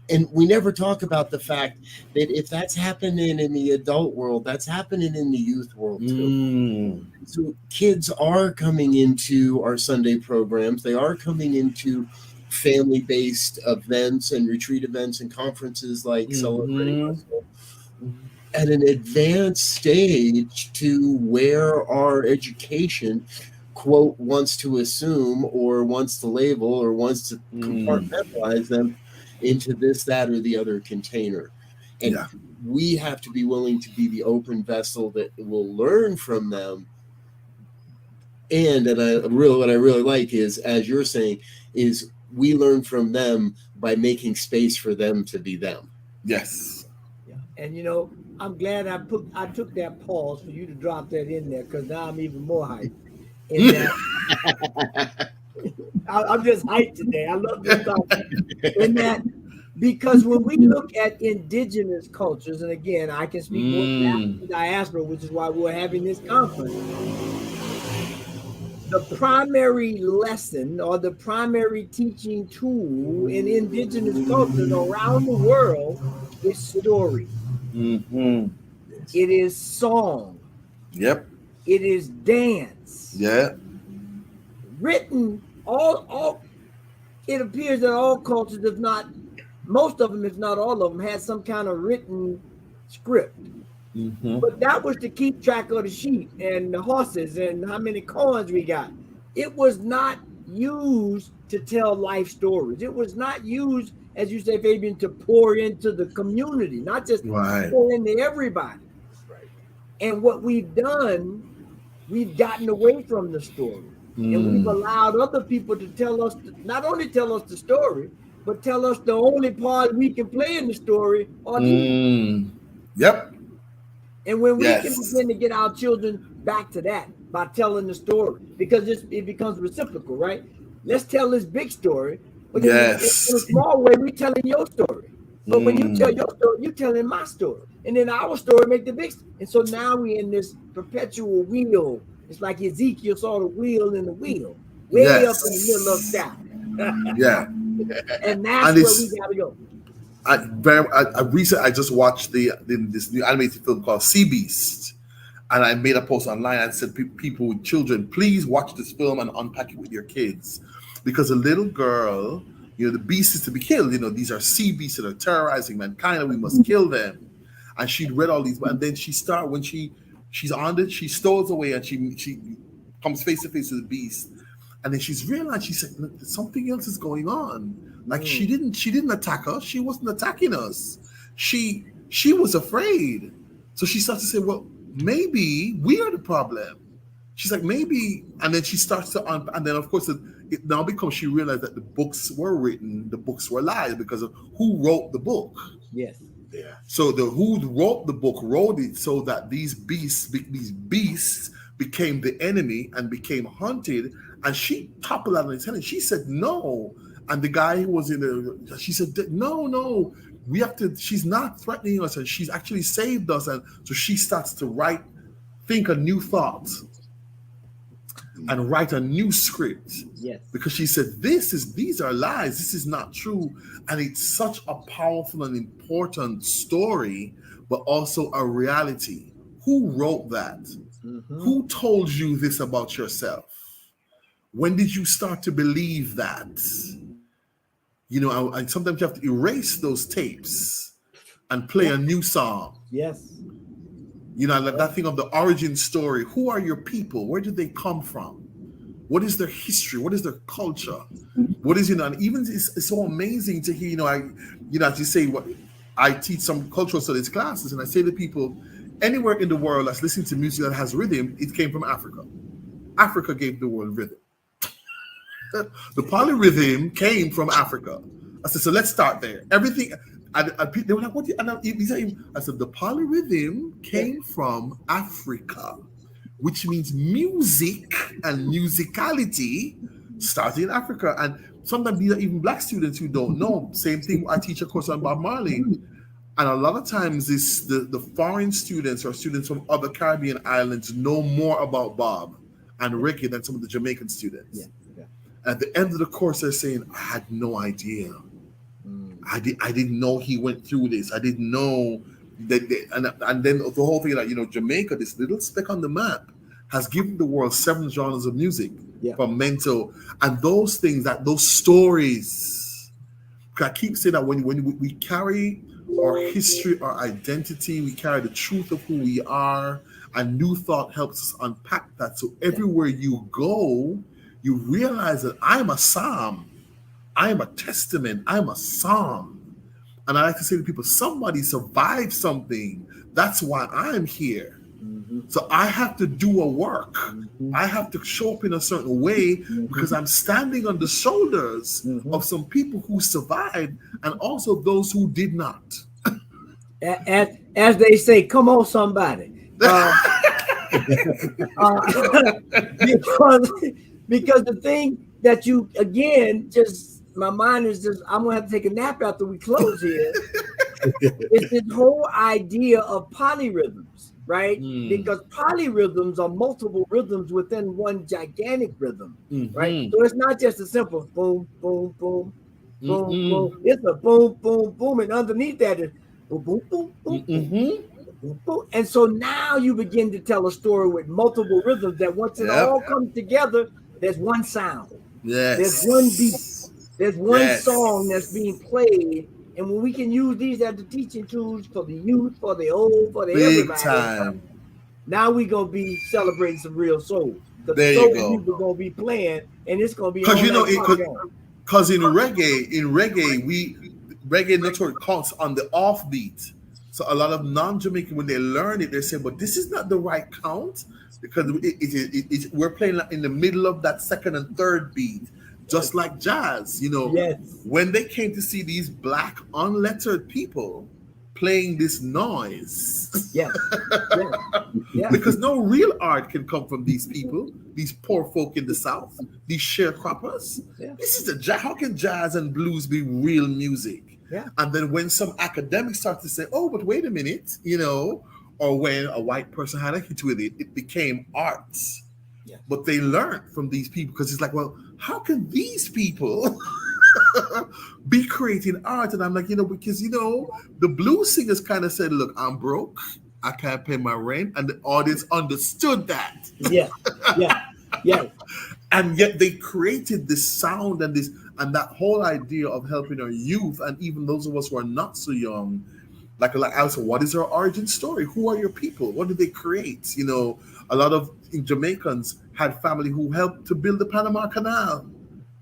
And we never talk about the fact that if that's happening in the adult world, that's happening in the youth world too. So kids are coming into our Sunday programs. They are coming into family-based events and retreat events and conferences like Celebrating at an advanced stage to where our education, quote, wants to assume or wants to label or wants to compartmentalize them into this, that, or the other container. And we have to be willing to be the open vessel that will learn from them. And what I really like is, as you're saying, is we learn from them by making space for them to be them. Yes. Yeah. And you know, I'm glad I took that pause for you to drop that in there, because now I'm even more hyped. In that, I'm just hyped today. I love this topic. In that, because when we look at indigenous cultures, and again, I can speak more to the diaspora, which is why we're having this conference. The primary lesson or the primary teaching tool in indigenous cultures around the world is story. Mm-hmm. It is song. Yep. It is dance. Yeah. Written, all it appears that all cultures, if not most of them, if not all of them, had some kind of written script. Mm-hmm. But that was to keep track of the sheep and the horses and how many coins we got. It was not used to tell life stories. It was not used, as you say, Fabian, to pour into the community, not just pour into everybody. Right. And what we've done, we've gotten away from the story. And we've allowed other people to tell us, not only tell us the story, but tell us the only part we can play in the story are these. Yep. And when we can begin to get our children back to that by telling the story, because it becomes reciprocal, right? Let's tell this big story, but in a small way, we're telling your story. But when you tell your story, you're telling my story. And then our story make the big story. And so now we're in this perpetual wheel. It's like Ezekiel saw the wheel in the wheel, way up in the middle of that. Yeah. And that's where we got to go. I just watched this new animated film called Sea Beast, and I made a post online and said, people with children, please watch this film and unpack it with your kids, because a little girl, the beast is to be killed. These are sea beasts that are terrorizing mankind, and we must kill them. And she'd read all these, and then when she's on it, she stows away and she comes face to face with the beast. And then she's realized, she said, something else is going on. Like she didn't attack us. She wasn't attacking us. She was afraid. So she starts to say, well, maybe we are the problem. She's like, maybe. And then she starts to, and then of course it now becomes, she realized that the books were written, the books were lies because of who wrote the book. Yes. Yeah. So who wrote the book wrote it so that these beasts became the enemy and became hunted. And she toppled out on his head and she said, no. And the guy who was she said, no, we have to, she's not threatening us and she's actually saved us. And so she starts to think a new thought and write a new script. Yes. Because she said, these are lies. This is not true. And it's such a powerful and important story, but also a reality. Who wrote that? Mm-hmm. Who told you this about yourself? When did you start to believe that? And sometimes you have to erase those tapes and play a new song. Yes. Like that thing of the origin story. Who are your people? Where did they come from? What is their history? What is their culture? What is, and even it's so amazing to hear, as you say, what I teach some cultural studies classes, and I say to people, anywhere in the world that's listening to music that has rhythm, it came from Africa. Africa gave the world rhythm. The polyrhythm came from Africa. I said, so let's start there. Everything, they were like, what? I said, the polyrhythm came from Africa, which means music and musicality started in Africa. And sometimes these are even Black students who don't know. Same thing, I teach a course on Bob Marley. And a lot of times the foreign students or students from other Caribbean islands know more about Bob and reggae than some of the Jamaican students. Yeah. At the end of the course, they're saying, I had no idea. I didn't know he went through this. I didn't know that. And then the whole thing that, Jamaica, this little speck on the map, has given the world 7 genres of music from mental. And those things, those stories, I keep saying that when we carry our history, our identity, we carry the truth of who we are, and New Thought helps us unpack that. So everywhere you go, you realize that I'm a psalm, I'm a testament, I'm a psalm. And I like to say to people, somebody survived something. That's why I'm here. So I have to do a work. I have to show up in a certain way because I'm standing on the shoulders of some people who survived and also those who did not. As they say, come on, somebody. Because the thing that you, again, just my mind is just, I'm going to have to take a nap after we close here. It's this whole idea of polyrhythms, right? Because polyrhythms are multiple rhythms within one gigantic rhythm, right? So it's not just a simple boom, boom, boom, boom, boom. It's a boom, boom, boom. And underneath that is boom, boom, boom, boom, boom, boom, boom. And so now you begin to tell a story with multiple rhythms that once it all comes together, there's one sound. There's one beat. There's one song that's being played. And when we can use these as the teaching tools for the youth, for the old, for the everybody, time. Now we're gonna be celebrating some real soul. There you go. People gonna be playing, and it's gonna be because in reggae, reggae notoriously counts on the offbeat. So a lot of non-Jamaican, when they learn it, they say, "But this is not the right count because we're playing in the middle of that second and third beat." Just like jazz, when they came to see these black unlettered people playing this noise, because no real art can come from these people, these poor folk in the South, these sharecroppers. This is how can jazz and blues be real music? And then when some academics start to say, "Oh, but wait a minute," or when a white person had a hit with it, it became art. But they learned from these people because it's like, well, how can these people be creating art? And I'm like, because the blues singers kind of said, "Look, I'm broke, I can't pay my rent," and the audience understood that. And yet they created this sound and that whole idea of helping our youth and even those of us who are not so young. Like I said, what is our origin story? Who are your people? What did they create? A lot of Jamaicans had family who helped to build the Panama Canal.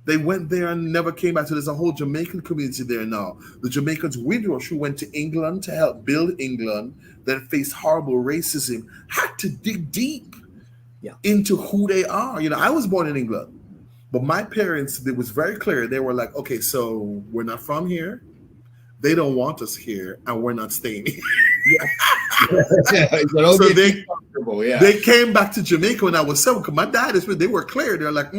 They went there and never came back. So there's a whole Jamaican community there now. The Jamaicans Windrush, who went to England to help build England, then faced horrible racism, had to dig deep into who they are. I was born in England, but my parents, it was very clear. They were like, okay, so we're not from here. They don't want us here, and we're not staying here. So they came back to Jamaica when I was 7. Because my dad they were clear. They're like,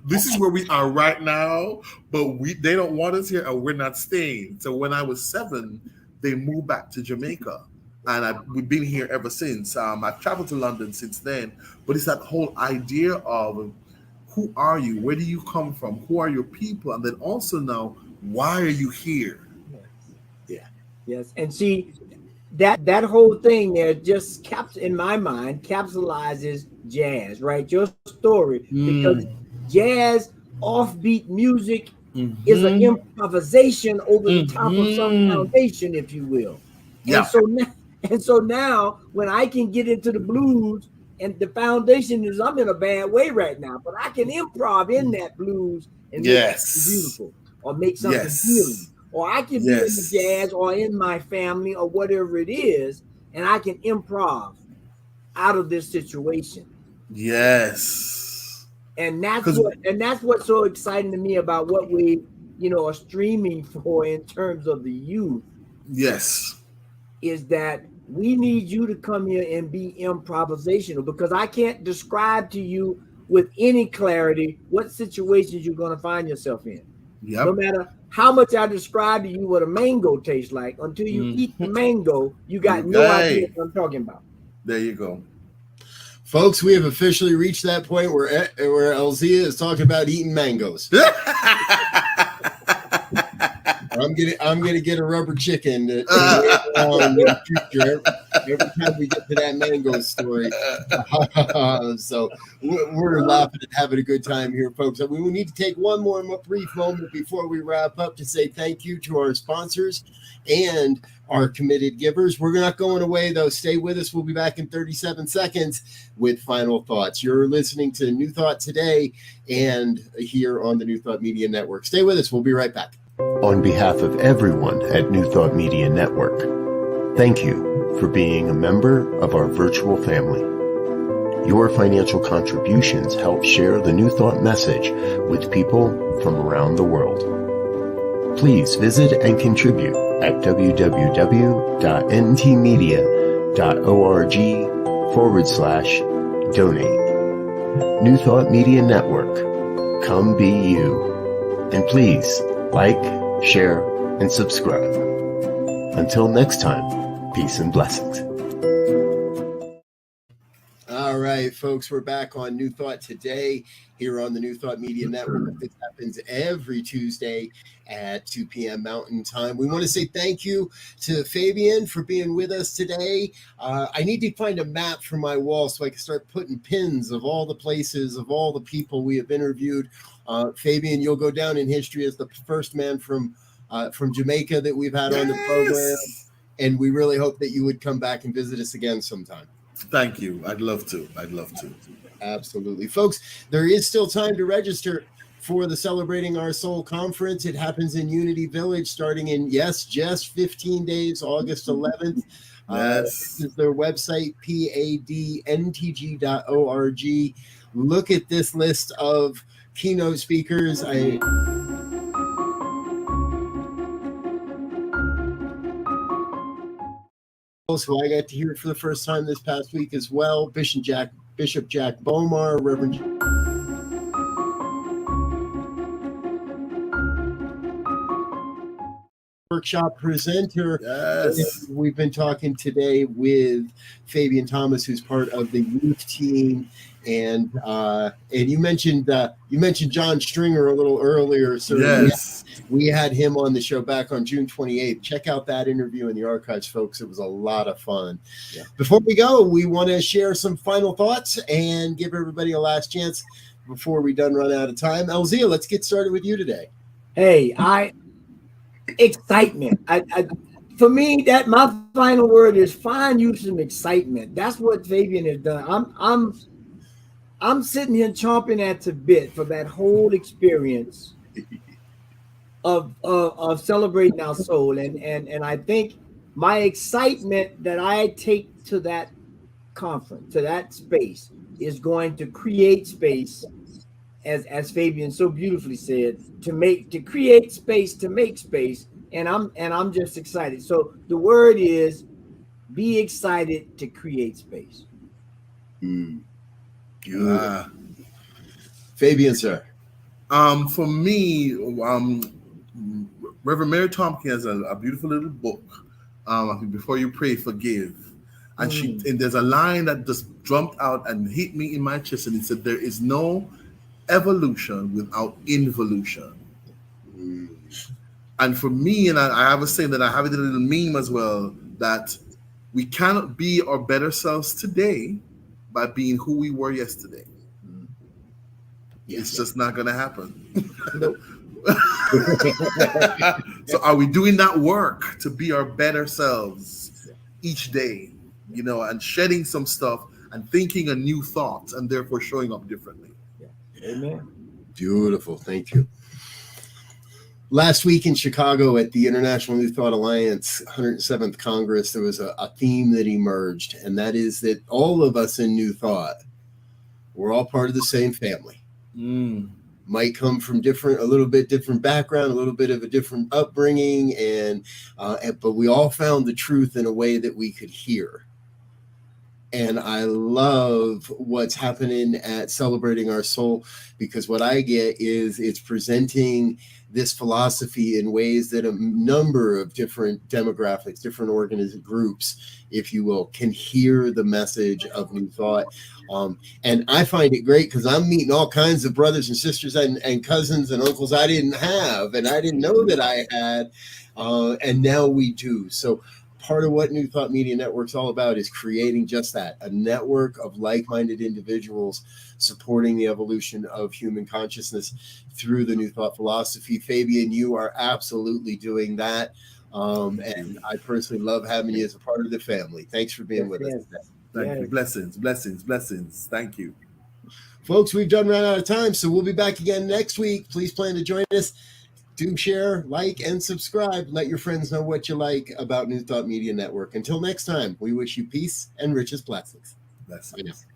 this is where we are right now, but they don't want us here, and we're not staying. So when I was 7, they moved back to Jamaica, and we've been here ever since. I've traveled to London since then, but it's that whole idea of who are you? Where do you come from? Who are your people? And then also now, why are you here? Yes. And see, that whole thing there just in my mind capsulizes jazz, right? Your story, because jazz, offbeat music is an improvisation over the top of some foundation, if you will. And so now when I can get into the blues, and the foundation is I'm in a bad way right now, but I can improv in that blues and make something beautiful or make something healing. Or I can be in the jazz or in my family or whatever it is, and I can improv out of this situation. Yes. And that's what's so exciting to me about what we, are streaming for in terms of the youth. Yes. Is that we need you to come here and be improvisational, because I can't describe to you with any clarity what situations you're going to find yourself in. No matter how much I describe to you what a mango tastes like, until you eat the mango, you got no idea what I'm talking about. There you go. Folks, we have officially reached that point where Elzia is talking about eating mangoes. I'm gonna get a rubber chicken in the future every time we get to that mango story. So we're laughing and having a good time here, folks. We need to take one more brief moment before we wrap up to say thank you to our sponsors and our committed givers. We're not going away, though. Stay with us. We'll be back in 37 seconds with final thoughts. You're listening to New Thought Today and here on the New Thought Media Network. Stay with us. We'll be right back. On behalf of everyone at New Thought Media Network, thank you for being a member of our virtual family. Your financial contributions help share the New Thought message with people from around the world. Please visit and contribute at www.ntmedia.org/donate. New Thought Media Network. Come be you. And please like, share, and subscribe. Until next time, peace and blessings. All right, folks, we're back on New Thought today here on the New Thought Media Network. This happens every Tuesday at 2 p.m. Mountain Time. We want to say thank you to Fabian for being with us today. I need to find a map for my wall so I can start putting pins of all the places, of all the people we have interviewed. Fabian, you'll go down in history as the first man from Jamaica that we've had on the program. And we really hope that you would come back and visit us again sometime. Thank you. I'd love to. Absolutely. Folks, there is still time to register for the Celebrating Our Soul conference. It happens in Unity Village starting in, just 15 days, August 11th. This is their website, padntg.org. Look at this list of keynote speakers. So I got to hear it for the first time this past week as well. Bishop Jack Bomar, Reverend workshop presenter. Yes. We've been talking today with Fabian Thomas, who's part of the youth team, and you mentioned John Stringer a little earlier. So yes, we had him on the show back on June 28th. Check out that interview in the archives, folks. It was a lot of fun. Yeah. Before we go, we want to share some final thoughts and give everybody a last chance before we run out of time. Elzia, let's get started with you today. Hey, excitement. For me, that my final word is find you some excitement. That's what Fabian has done. I'm sitting here chomping at the bit for that whole experience of celebrating our soul, and I think my excitement that I take to that conference, to that space, is going to create space, as Fabian so beautifully said, to create space, to make space, and I'm just excited. So the word is be excited to create space. Fabian, sir. For me, Reverend Mary Tompkins has a beautiful little book. Before You Pray, Forgive. And and there's a line that just jumped out and hit me in my chest, and it said, "There is no evolution without involution." And for me, and I have a saying that I have it in a little meme as well, that we cannot be our better selves today by being who we were yesterday. It's just not going to happen. So are we doing that work to be our better selves each day, and shedding some stuff and thinking a new thought and therefore showing up differently? Amen. Beautiful. Thank you. Last week in Chicago at the International New Thought Alliance 107th Congress, there was a theme that emerged, and that is that all of us in New Thought, we're all part of the same family. Might come from a little bit different background, a little bit of a different upbringing, but we all found the truth in a way that we could hear. And I love what's happening at Celebrating Our Soul, because what I get is it's presenting this philosophy in ways that a number of different demographics, different groups, if you will, can hear the message of New Thought. And I find it great because I'm meeting all kinds of brothers and sisters and cousins and uncles I didn't have, and I didn't know that I had, and now we do. So part of what New Thought Media Network's all about is creating just that, a network of like-minded individuals supporting the evolution of human consciousness through the New Thought philosophy. Fabian, you are absolutely doing that. And I personally love having you as a part of the family. Thanks for being with us today. Thank you. Blessings, blessings, blessings. Thank you. Folks, we've run out of time, so we'll be back again next week. Please plan to join us. Do share, like, and subscribe. Let your friends know what you like about New Thought Media Network. Until next time, we wish you peace and richest blessings. Blessings. Bye now.